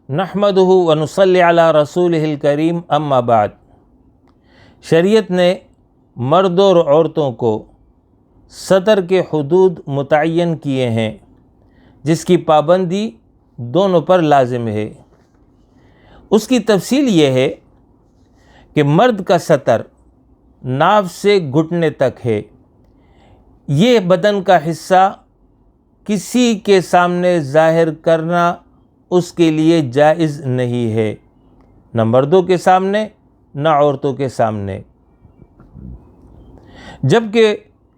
نحمدہ ونصلی علی رسولہ الکریم اما بعد۔ شریعت نے مرد اور عورتوں کو سطر کے حدود متعین کیے ہیں جس کی پابندی دونوں پر لازم ہے۔ اس کی تفصیل یہ ہے کہ مرد کا سطر ناف سے گھٹنے تک ہے۔ یہ بدن کا حصہ کسی کے سامنے ظاہر کرنا اس کے لیے جائز نہیں ہے، نہ مردوں کے سامنے نہ عورتوں کے سامنے۔ جبکہ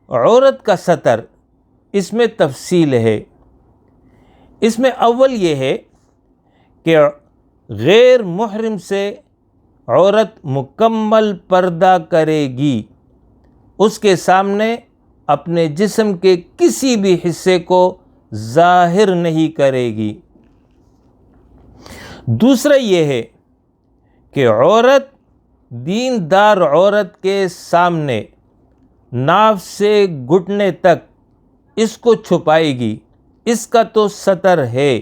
عورت کا سطر اس میں تفصیل ہے۔ اس میں اول یہ ہے کہ غیر محرم سے عورت مکمل پردہ کرے گی، اس کے سامنے اپنے جسم کے کسی بھی حصے کو ظاہر نہیں کرے گی۔ دوسرا یہ ہے کہ عورت دیندار عورت کے سامنے ناف سے گھٹنے تک اس کو چھپائے گی، اس کا تو سطر ہے،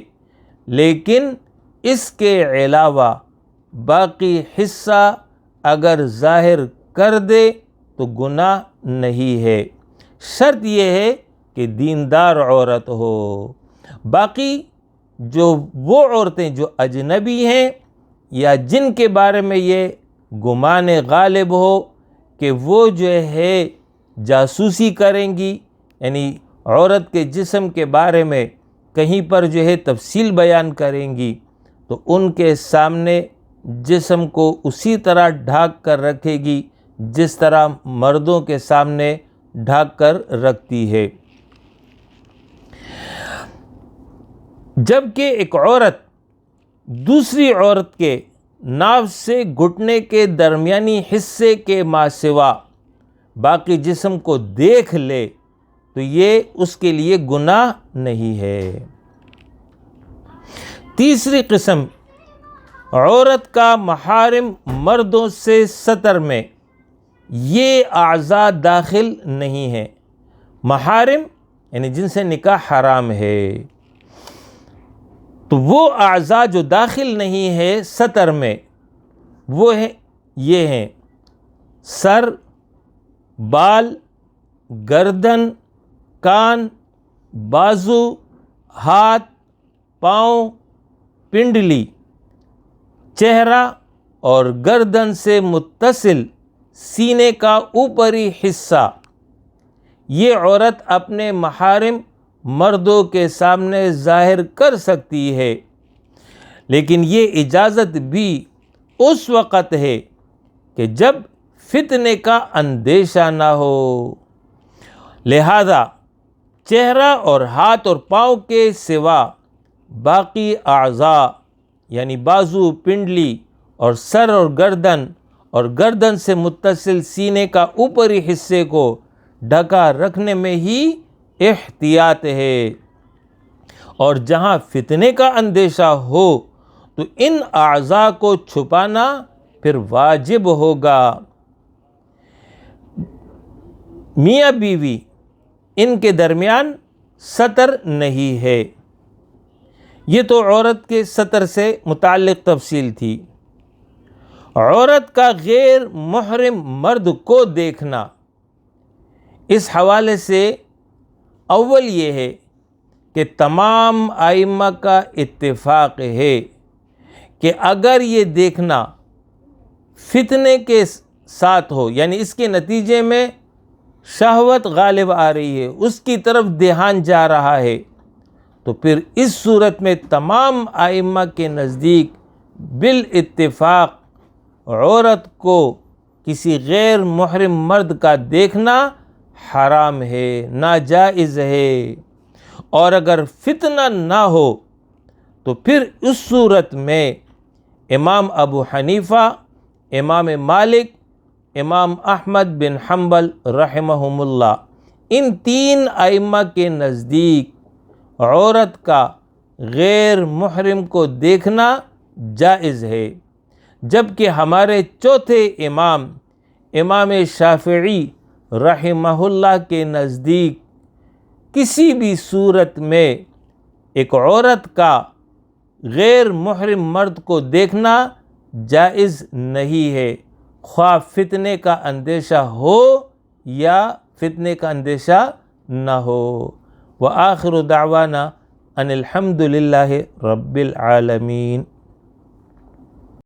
لیکن اس کے علاوہ باقی حصہ اگر ظاہر کر دے تو گناہ نہیں ہے۔ شرط یہ ہے کہ دیندار عورت ہو۔ باقی جو وہ عورتیں جو اجنبی ہیں یا جن کے بارے میں یہ گمان غالب ہو کہ وہ جو ہے جاسوسی کریں گی، یعنی عورت کے جسم کے بارے میں کہیں پر جو ہے تفصیل بیان کریں گی، تو ان کے سامنے جسم کو اسی طرح ڈھانپ کر رکھے گی جس طرح مردوں کے سامنے ڈھانپ کر رکھتی ہے۔ جبکہ ایک عورت دوسری عورت کے ناف سے گھٹنے کے درمیانی حصے کے ما سوا باقی جسم کو دیکھ لے تو یہ اس کے لیے گناہ نہیں ہے۔ تیسری قسم، عورت کا محارم مردوں سے سطر میں یہ اعضاء داخل نہیں ہیں۔ محارم یعنی جن سے نکاح حرام ہے، تو وہ اعضاء جو داخل نہیں ہے سطر میں وہ یہ ہیں: سر، بال، گردن، کان، بازو، ہاتھ، پاؤں، پنڈلی، چہرہ اور گردن سے متصل سینے کا اوپری حصہ۔ یہ عورت اپنے محارم مردوں کے سامنے ظاہر کر سکتی ہے، لیکن یہ اجازت بھی اس وقت ہے کہ جب فتنے کا اندیشہ نہ ہو۔ لہذا چہرہ اور ہاتھ اور پاؤں کے سوا باقی اعضاء یعنی بازو، پنڈلی اور سر اور گردن سے متصل سینے کا اوپری حصے کو ڈھکا رکھنے میں ہی احتیاط ہے، اور جہاں فتنے کا اندیشہ ہو تو ان اعضاء کو چھپانا پھر واجب ہوگا۔ میاں بیوی ان کے درمیان سطر نہیں ہے۔ یہ تو عورت کے سطر سے متعلق تفصیل تھی۔ عورت کا غیر محرم مرد کو دیکھنا، اس حوالے سے اول یہ ہے کہ تمام ائمہ کا اتفاق ہے کہ اگر یہ دیکھنا فتنے کے ساتھ ہو، یعنی اس کے نتیجے میں شہوت غالب آ رہی ہے، اس کی طرف دھیان جا رہا ہے، تو پھر اس صورت میں تمام ائمہ کے نزدیک بالاتفاق عورت کو کسی غیر محرم مرد کا دیکھنا حرام ہے، ناجائز ہے۔ اور اگر فتنہ نہ ہو تو پھر اس صورت میں امام ابو حنیفہ، امام مالک، امام احمد بن حنبل رحمہم اللہ، ان تین ائمہ کے نزدیک عورت کا غیر محرم کو دیکھنا جائز ہے، جبکہ ہمارے چوتھے امام شافعی رحمہ اللہ کے نزدیک کسی بھی صورت میں ایک عورت کا غیر محرم مرد کو دیکھنا جائز نہیں ہے، خواہ فتنے کا اندیشہ ہو یا فتنے کا اندیشہ نہ ہو۔ وآخر دعوانا ان الحمد للہ رب العالمین۔